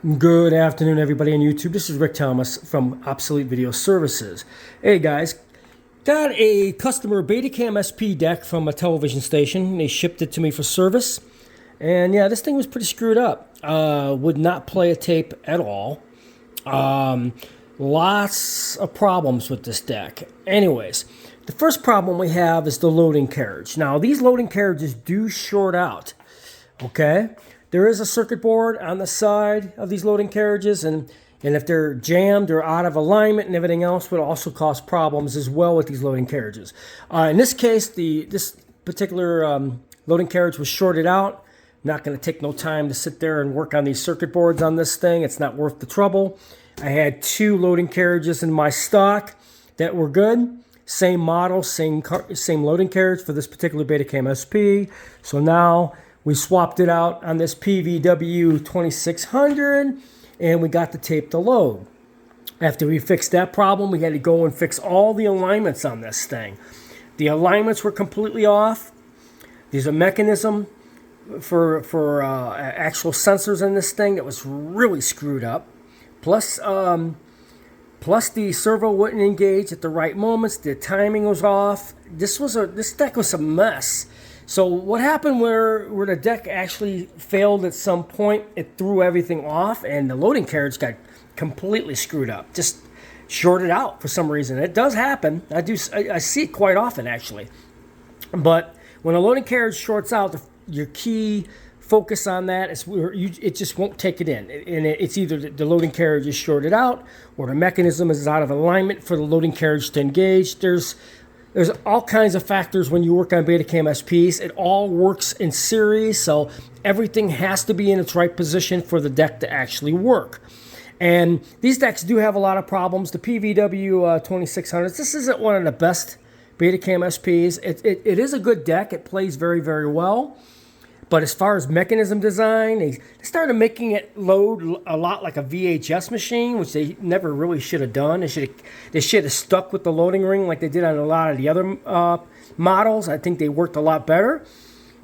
Good afternoon, everybody on YouTube. This is Rick Thomas from Obsolete Video Services. Hey guys, got a customer Betacam SP deck from a television station. They shipped it to me for service, and yeah, this thing was pretty screwed up. Would not play a tape at all. Lots of problems with this deck. Anyways, the first problem we have is the loading carriage. Now, these loading carriages do short out. Okay. There is a circuit board on the side of these loading carriages, and if they're jammed or out of alignment and everything else, would also cause problems as well with these loading carriages. In this case, this particular loading carriage was shorted out. Not going to take no time to sit there and work on these circuit boards on this thing. It's not worth the trouble. I had two loading carriages in my stock that were good. Same model, same loading carriage for this particular Betacam SP. So now we swapped it out on this Pvw-2600, and we got the tape to load. After we fixed that problem, we had to go and fix all the alignments on this thing. The alignments were completely off. There's a mechanism for actual sensors in this thing that was really screwed up. Plus the servo wouldn't engage at the right moments. The timing was off. This deck was a mess. So what happened where the deck actually failed at some point, it threw everything off, and the loading carriage got completely screwed up, just shorted out for some reason. It does happen. I see it quite often, actually. But when a loading carriage shorts out, your key focus on that is it just won't take it in. And it's either the loading carriage is shorted out or the mechanism is out of alignment for the loading carriage to engage. There's all kinds of factors when you work on Betacam SPs. It all works in series, so everything has to be in its right position for the deck to actually work. And these decks do have a lot of problems. The Pvw-2600, this isn't one of the best Betacam SPs. It is a good deck. It plays very, very well. But as far as mechanism design, they started making it load a lot like a VHS machine, which they never really should have done. They should have stuck with the loading ring like they did on a lot of the other models. I think they worked a lot better.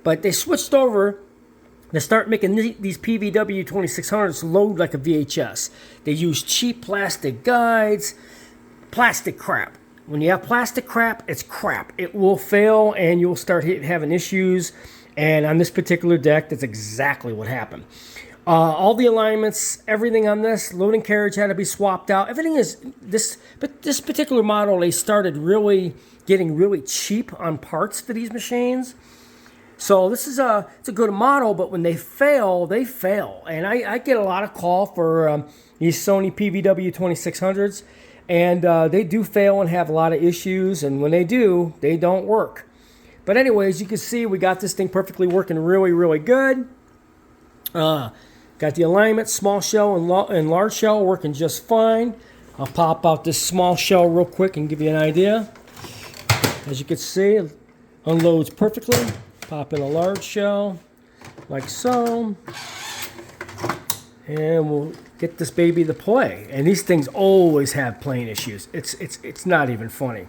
But they switched over to start making these Pvw-2600s load like a VHS. They use cheap plastic guides, plastic crap. When you have plastic crap, it's crap. It will fail and you'll start having issues. And on this particular deck, that's exactly what happened. All the alignments, everything on this loading carriage had to be swapped out. Everything is but this particular model, they started getting really cheap on parts for these machines. So it's a good model, but when they fail, they fail. And I get a lot of call for these Sony Pvw-2600s, and they do fail and have a lot of issues. And when they do, they don't work. But anyways, you can see we got this thing perfectly working really, really good. Got the alignment, small shell and large shell working just fine. I'll pop out this small shell real quick and give you an idea. As you can see, it unloads perfectly. Pop in a large shell, like so. And we'll get this baby to play. And these things always have playing issues. It's not even funny.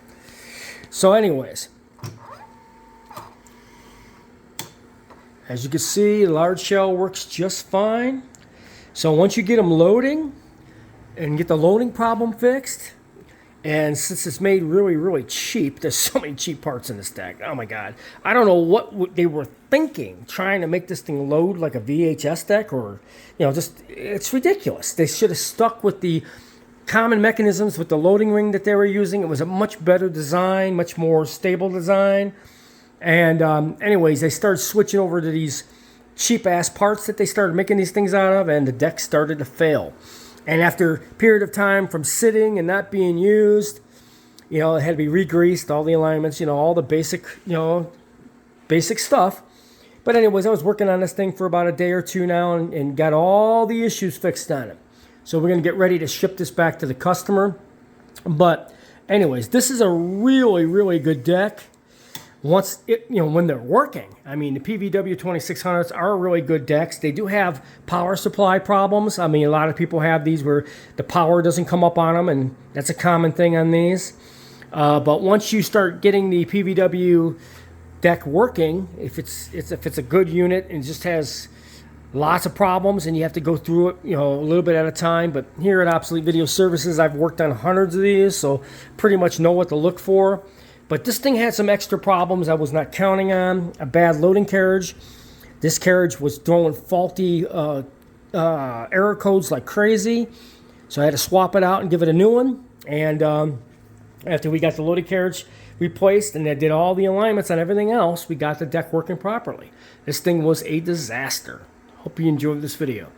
So anyways, as you can see, the large shell works just fine. So once you get them loading and get the loading problem fixed, and since it's made really, really cheap, there's so many cheap parts in this deck. Oh my God. I don't know what they were thinking, trying to make this thing load like a VHS deck, or, it's ridiculous. They should have stuck with the common mechanisms with the loading ring that they were using. It was a much better design, much more stable design. And anyways, they started switching over to these cheap-ass parts that they started making these things out of, and the deck started to fail. And after a period of time from sitting and not being used, it had to be re-greased, all the alignments, all the basic stuff. But anyways, I was working on this thing for about a day or two now and got all the issues fixed on it. So we're going to get ready to ship this back to the customer. But anyways, this is a really, really good deck. When they're working. I mean, the Pvw-2600s are really good decks. They do have power supply problems. I mean, a lot of people have these where the power doesn't come up on them, and that's a common thing on these. But once you start getting the Pvw deck working, if it's a good unit and just has Lots of problems, and you have to go through it, a little bit at a time. But here at Obsolete Video Services, I've worked on hundreds of these, so pretty much know what to look for. But this thing had some extra problems I was not counting on. A bad loading carriage. This carriage was throwing faulty error codes like crazy, so I had to swap it out and give it a new one. And after we got the loading carriage replaced and I did all the alignments on everything else, we got the deck working properly. This thing was a disaster. Hope you enjoyed this video.